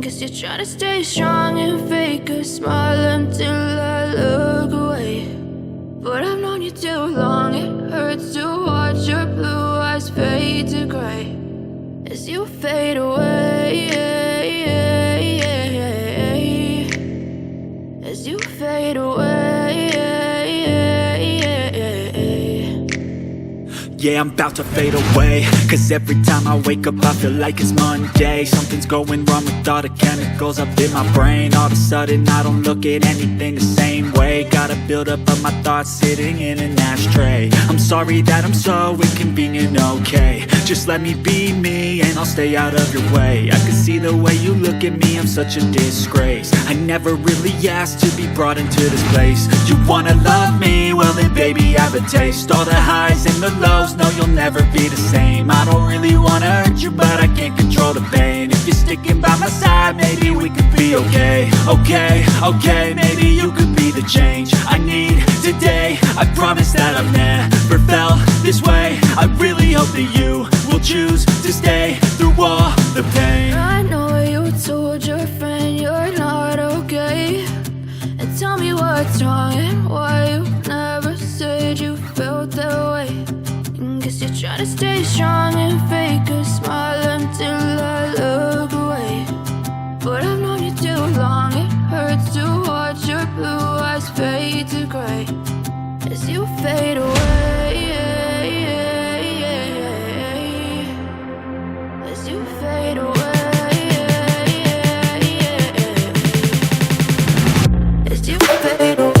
Guess you're trying to stay strong and fake a smile until I look away. But I've known you too long, it hurts to watch your blue eyes fade to gray as you fade away, as you fade away. Yeah, I'm about to fade away, cause every time I wake up I feel like it's Monday. Something's going wrong with all the chemicals up in my brain. All of a sudden I don't look at anything the same way. Gotta build up of my thoughts sitting in an ashtray. I'm sorry that I'm so inconvenient, okay. Just let me be me and I'll stay out of your way. I can see the way you look at me, I'm such a disgrace. I never really asked to be brought into this place. You wanna love me? Well then baby, have a taste. All the highs and the lows, no, you'll never be the same. I don't really wanna hurt you, but I can't control the pain. If you're sticking by my side, maybe we could be okay. Okay, maybe you could be the change I need today. I promise that I've never felt this way. I really hope that you will choose to stay through all the pain. I know you told your friend you're not okay, and tell me what's wrong and why you never said you felt that way. Guess you're trying to stay strong and fake a smile until I look away. But I've known you too long, it hurts to watch your blue eyes fade to gray as you fade away, as you fade away, as you fade away.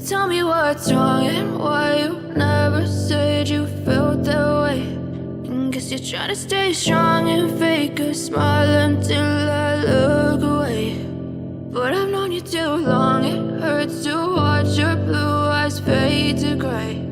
Tell me what's wrong and why you never said you felt that way. Guess you're trying to stay strong and fake a smile until I look away. But I've known you too long, it hurts to watch your blue eyes fade to gray